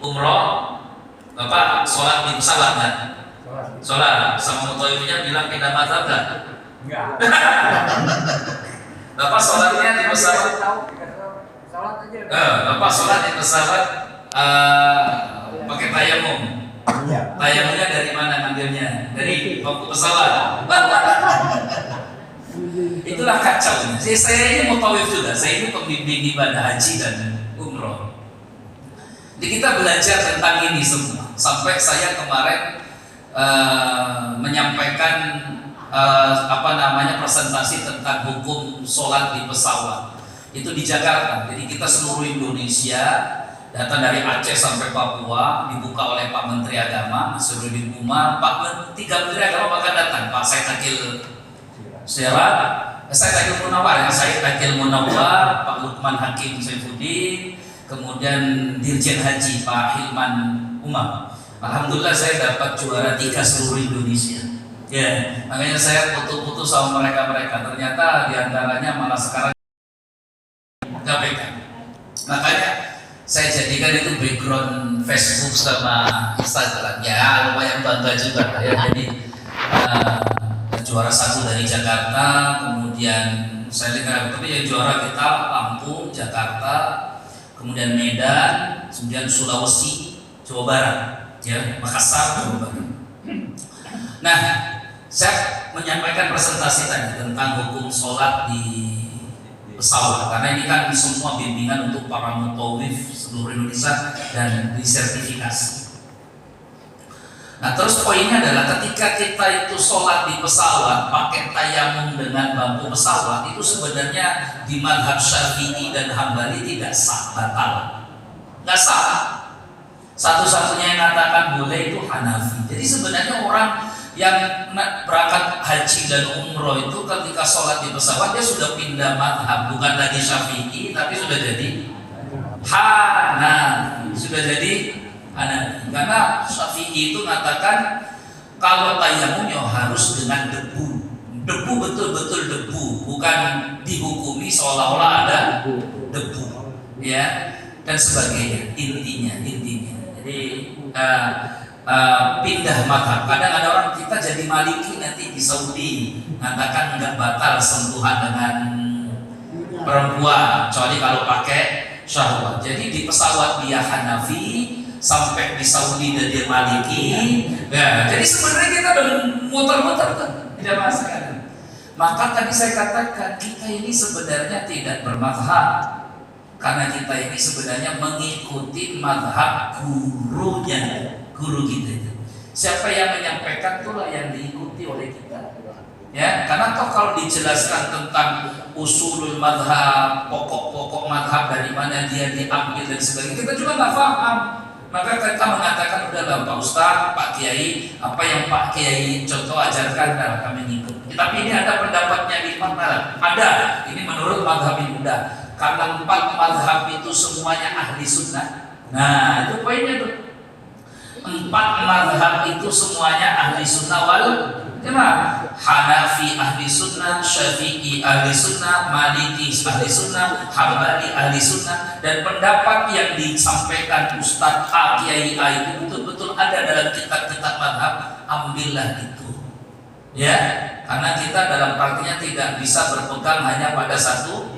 umroh, Bapak sholat di pesawat kan? Sholat sama mutawifnya bilang pindah mazhab kan? Enggak. Bapak sholatnya di pesawat. Bapak sholat di pesawat pakai tayamum. Tayamumnya dari mana ngambilnya? Dari bangku pesawat. Itulah kacaunya. Saya ini mutawif juga. Saya ini pembimbing ibadah haji dan umroh. Jadi kita belajar tentang ini semua. Sampai saya kemarin menyampaikan presentasi tentang hukum sholat di pesawat. Itu di Jakarta. Jadi kita seluruh Indonesia, datang dari Aceh sampai Papua, dibuka oleh Pak Menteri Agama, Nasruddin Umar, tiga Menteri Agama bahkan datang, Pak Said Akil Munawar, Pak Lukman Hakim Saifuddin, kemudian Dirjen Haji Pak Hilman Umar. Alhamdulillah saya dapat juara 3 seluruh Indonesia. Ya, makanya saya foto-foto sama mereka. Ternyata diantaranya malah sekarang KPK. Makanya saya jadikan itu background Facebook sama Instagram. Ya lumayan bangga juga ya. Jadi juara 1 dari Jakarta, kemudian saya lihat tapi yang juara kita Lampung, Jakarta, kemudian Medan, kemudian Sulawesi, Jawa Barat, ya Makassar, Jawa Barat. Nah, saya menyampaikan presentasi tadi tentang hukum sholat di pesawat karena ini kan semua bimbingan untuk para mutawif seluruh Indonesia dan disertifikasi. Nah terus poinnya adalah ketika kita itu sholat di pesawat pakai tayamum dengan bangku pesawat itu sebenarnya di mazhab Syafi'i dan Hambali tidak sah, batal, nggak sah. Satu-satunya yang mengatakan boleh itu Hanafi. Jadi sebenarnya orang yang berangkat haji dan umroh itu ketika sholat di pesawat dia sudah pindah mazhab, bukan lagi Syafi'i tapi sudah jadi Hanafi, karena Syafi'i itu mengatakan kalau tayamumnya harus dengan debu betul-betul debu, bukan dihukumi seolah-olah ada debu, ya dan sebagainya. Intinya jadi pindah mazhab. Kadang ada orang kita jadi Maliki nanti di Saudi mengatakan nggak batal sentuhan dengan perempuan kecuali kalau pakai syahwat. Jadi di pesawat dia Hanafi, sampai di Saudi dan dia Maliki. Ya, jadi sebenarnya kita udah muter-muter kan, tidak masalah. Maka tadi saya katakan kita ini sebenarnya tidak bermazhab. Karena kita ini sebenarnya mengikuti mazhab gurunya, guru kita itu. Siapa yang menyampaikan itulah yang diikuti oleh kita. Ya, karena kalau dijelaskan tentang usulul mazhab, pokok-pokok mazhab dari mana dia diambil dan sebagainya, kita juga nggak paham. Maka kita mengatakan udahlah Pak Ustaz, Pak Kiai, apa yang Pak Kiai contoh ajarkan nah, kami ngikut. Tapi ini ada pendapatnya di mana? Ada. Ini menurut mazhab Buddha. Karena 4 mazhab itu semuanya ahli sunnah. Nah itu poinnya tuh. 4 mazhab itu semuanya ahli sunnah wal jamaah. Hanafi ahli sunnah, Syafi'i ahli sunnah, Maliki ahli sunnah, Hambali ahli sunnah. Dan pendapat yang disampaikan Ustadz A, Kiai A itu betul-betul ada dalam kitab-kitab mazhab. Ambillah itu, ya, karena kita dalam praktiknya tidak bisa berpegang hanya pada satu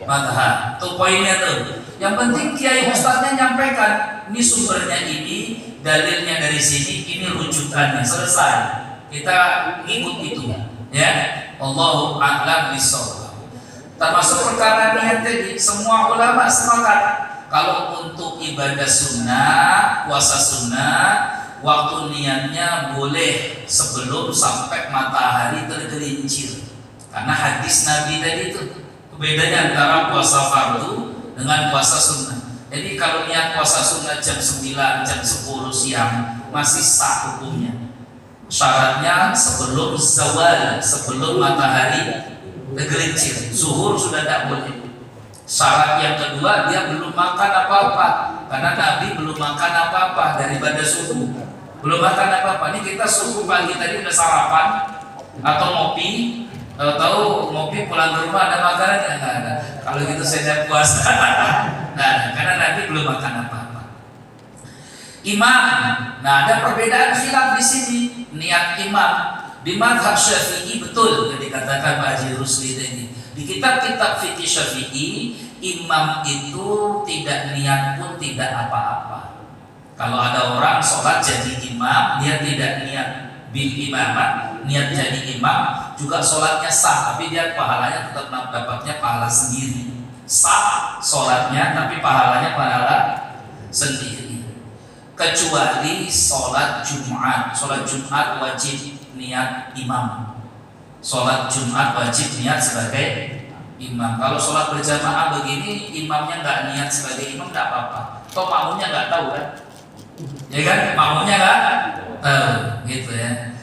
mazhab. Itu poinnya tuh. Yang penting Kiai Ustadznya nyampaikan, ini sumbernya ini, dalilnya dari sini, ini rujukannya, selesai. Kita ngikut itu, ya. Allahu a'lam bishawab. Termasuk perkara niat tadi, semua ulama sepakat kalau untuk ibadah sunnah, puasa sunnah, waktu niatnya boleh sebelum sampai matahari tergelincir. Karena hadis Nabi tadi itu bedanya antara puasa fardu dengan puasa sunnah. Jadi kalau niat puasa sunnah jam 9, jam 10 siang masih sah hukumnya. Syaratnya sebelum zawal, sebelum matahari tergelincir. Zuhur sudah tidak boleh. Syarat yang kedua dia belum makan apa-apa, karena Nabi belum makan apa-apa daripada subuh. Belum makan apa-apa. Ini kita subuh pagi tadi udah sarapan atau ngopi. Tahu ngopi pulang ke rumah ada makanan nggak ada. Kalau gitu saya tidak puasa. Nah, karena Nabi belum makan apa-apa. imam. Nah, ada perbedaan khilaf di sini. Niat imam di mazhab Syafi'i betul yang dikatakan Pak Haji Rusli ini. Di kitab-kitab fikih Syafi'i, imam itu tidak niat pun tidak apa-apa. Kalau ada orang sholat jadi imam, dia tidak niat bil imamat, niat jadi imam, juga sholatnya sah, tapi dia pahalanya tetap dapatnya pahala sendiri. Sah sholatnya, tapi pahalanya pahala sendiri. Kecuali sholat Jumat. Sholat Jumat wajib niat imam. Sholat Jumat wajib niat sebagai imam. Kalau sholat berjamaah begini, imamnya nggak niat sebagai imam nggak apa-apa. Toh makmumnya nggak tahu kan? Ya kan, makmumnya nggak tahu, gitu ya.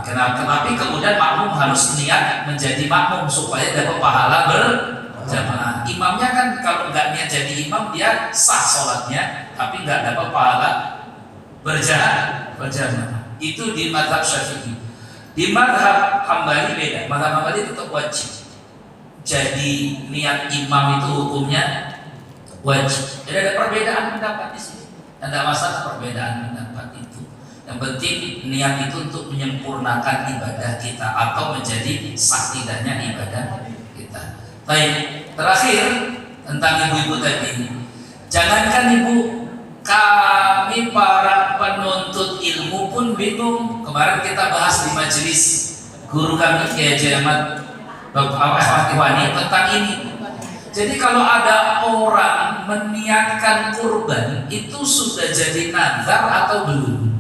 Tetapi kemudian makmum harus niat menjadi makmum supaya dapat pahala berjamaah. Imamnya kan kalau nggak niat jadi imam, dia sah sholatnya, tapi nggak dapat pahala berjamaah. Itu di mazhab Syafi'i. Di mazhab Hambali beda. Mazhab Hambali tetap wajib. Jadi niat imam itu hukumnya wajib. Jadi ada perbedaan pendapat di sini. Ada masalah perbedaan pendapat itu. Yang penting niat itu untuk menyempurnakan ibadah kita atau menjadi sah tidaknya ibadah kita. Baik, terakhir tentang ibu-ibu tadi. Jangankan ibu, kami para penuntut ilmu pun bingung. Kemarin kita bahas di majelis guru kami Kiai Haji Ahmad Bapak Iwani tentang ini. Jadi kalau ada orang meniatkan kurban itu sudah jadi nazar atau belum?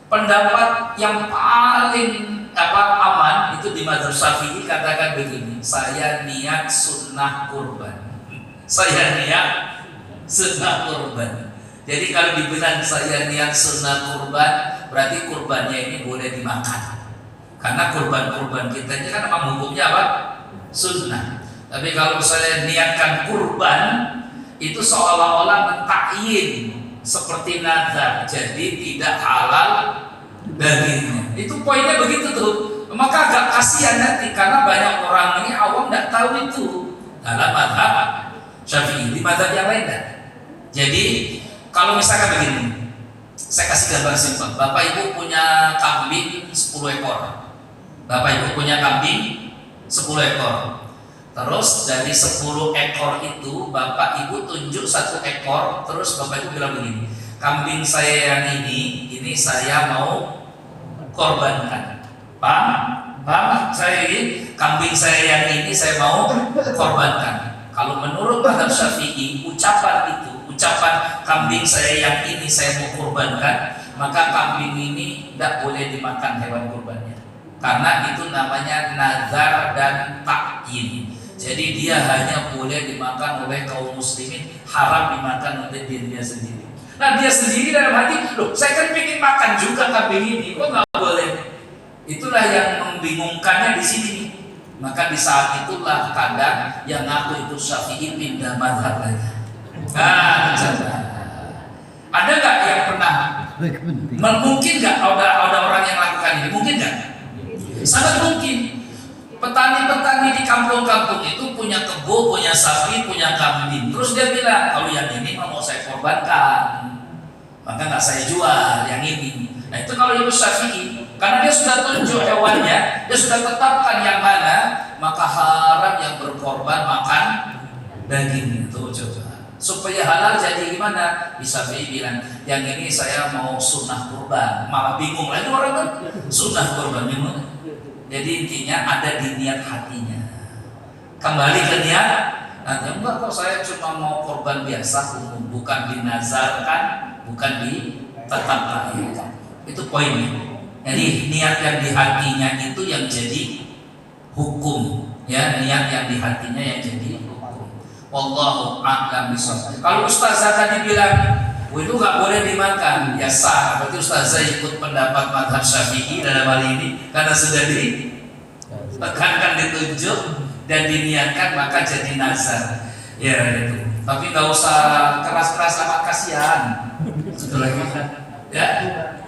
Pendapat yang paling aman itu di mazhab Syafi'i katakan begini, saya niat sunnah kurban. Saya niat sunnah kurban. Jadi kalau dibilang saya niat sunnah kurban, berarti kurbannya ini boleh dimakan. Karena kurban-kurban kita ini kan memang hukumnya apa? Sunnah. Tapi kalau saya niatkan kurban, itu seolah-olah mentakyin seperti nazar, jadi tidak halal dagingnya. Itu poinnya begitu tuh. Maka agak kasihan nanti karena banyak orang ini awam tidak tahu itu dalam mazhab Syafi'i. Di mazhab yang lain kan. Jadi kalau misalkan begini, saya kasih gambar simpel. Bapak Ibu punya kambing 10 ekor. Bapak Ibu punya kambing 10 ekor. Terus dari 10 ekor itu Bapak Ibu tunjuk 1 ekor. Terus Bapak Ibu bilang begini, kambing saya yang ini saya mau korbankan. Paham? Saya ini kambing saya yang ini saya mau korbankan. Kalau menurut mazhab Syafi'i, ucapan kambing saya yang ini saya mau korbankan, maka kambing ini tidak boleh dimakan hewan kurbannya. Karena itu namanya nazar dan takyin. Jadi dia hanya boleh dimakan oleh kaum muslimin, haram dimakan oleh dirinya sendiri. Nah dia sendiri dalam hati, loh saya kan pengen makan juga kambing ini, kok nggak boleh? Itulah yang membingungkannya di sini. Maka di saat itulah kadang yang ngaku itu Syafi'i pindah mazhab lagi. Nah, ada nggak yang pernah? Mungkin nggak ada orang yang lakukan ini? Mungkin nggak? Sangat mungkin. Petani-petani di kampung-kampung itu punya kebo, punya sapi, punya kambing. Terus dia bilang, kalau yang ini mau saya korbankan, maka nggak saya jual yang ini. Nah itu kalau Imam Syafi'i, karena dia sudah tunjuk hewannya, dia sudah tetapkan yang mana, maka haram yang berkorban makan daging itu. Coba supaya halal jadi gimana? Syafi'i bilang, yang ini saya mau sunnah kurban. Malah bingung lagi orang kan, sunnah kurban gimana? Jadi intinya ada di niat hatinya. Kembali ke niat. Nanti enggak kok saya cuma mau korban biasa, bukan dinazarkan, bukan ditetapkan. Itu poinnya. Jadi niat yang di hatinya itu yang jadi hukum, ya niat yang di hatinya yang jadi hukum. Wallahu a'lam bishawab. Kalau ustazah tadi bilang, itu nggak boleh dimakan, ya sah. Berarti ustazah ikut pendapat mazhab Syafi'i dalam hal ini karena sudah ditekankan, ditunjuk dan diniatkan maka jadi nazar. Ya itu. Tapi nggak usah keras-keras amat, kasihan. Satu lagi, ya.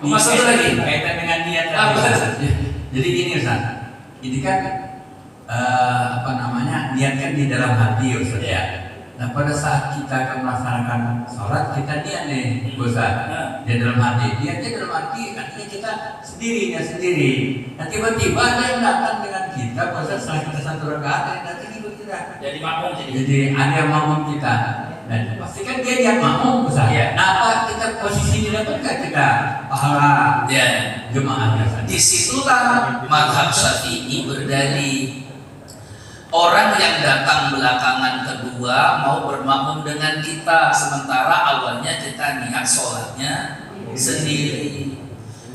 Satu lagi kaitan dengan niat. Jadi gini Ustaz, ini kan niat kan di dalam hati Ustaz ya. Nah pada saat kita akan melaksanakan sholat, kita niat nih Ustaz. Dia dalam hati, niatnya dalam hati, artinya kita sendiri. Nah tiba-tiba ada yang datang dengan kita, Ustaz setelah kita satu rakaat, ada yang datang ikut kita. Jadi makmum Jadi ada yang makmum kita. Dan pastikan dia niat makmum Ustaz. Ya. Nah apa kita posisi dapatkah kita pahala jemaahnya? Disitulah mazhab Syafi'i berdalil. Orang yang datang belakangan kedua mau bermakmum dengan kita, sementara awalnya kita niat sholatnya sendiri.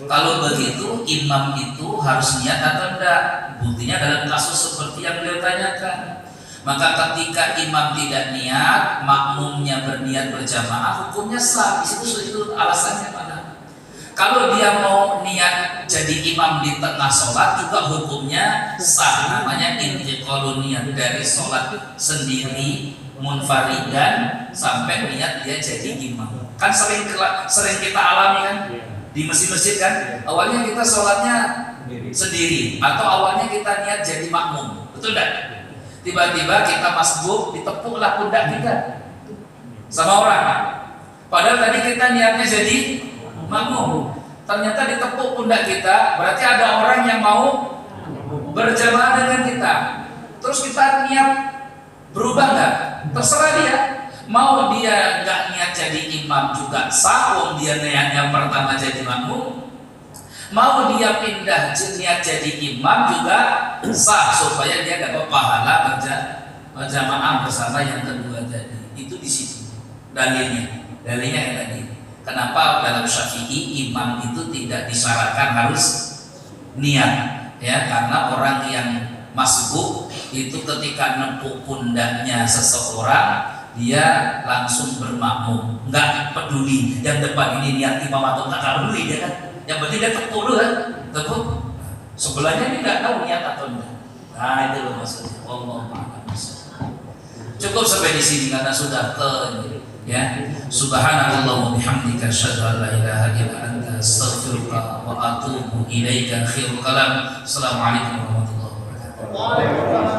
Kalau begitu imam itu harus niat atau enggak? Buktinya dalam kasus seperti yang beliau tanyakan. Maka ketika imam tidak niat, makmumnya berniat berjamaah, hukumnya sah. Itu alasannya mana? Kalau dia mau niat jadi imam di tengah sholat juga hukumnya sah. Namanya intiqalun niat dari sholat sendiri munfaridan sampai niat dia jadi imam. Kan sering kita alami kan di masjid-masjid kan. Awalnya kita sholatnya sendiri atau awalnya kita niat jadi makmum. Betul tidak? Tiba-tiba kita masbuk, ditepuklah pundak kita sama orang. Padahal tadi kita niatnya jadi makmum, ternyata ditepuk pundak kita, berarti ada orang yang mau berjamaah dengan kita. Terus kita niat berubah nggak? Terserah dia. Mau dia nggak niat jadi imam juga sah, wong dia niatnya pertama jadi makmum. Mau dia pindah niat jadi imam juga sah, supaya dia dapat pahala berjamaah bersama yang kedua tadi. Itu di situ dalilnya yang tadi. Kenapa dalam Syafi'i imam itu tidak disyaratkan harus niat, ya? Karena orang yang masbuk itu ketika nepuk pundaknya seseorang dia langsung bermakmum, nggak peduli yang depan ini niat imam atau nggak peduli dia kan. Yang penting dia tepuk dulu kan, tepuk. Sebelahnya ini nggak tahu niat atau enggak. Nah itu loh maksudnya. Wallahu a'lam. Cukup sampai di sini karena sudah ke ya. Subhanallah wa bihamdika asyhadu an la ilaha illa anta astaghfiruka wa atubu ilaika. Khairul kalam. Assalamualaikum warahmatullahi wabarakatuh.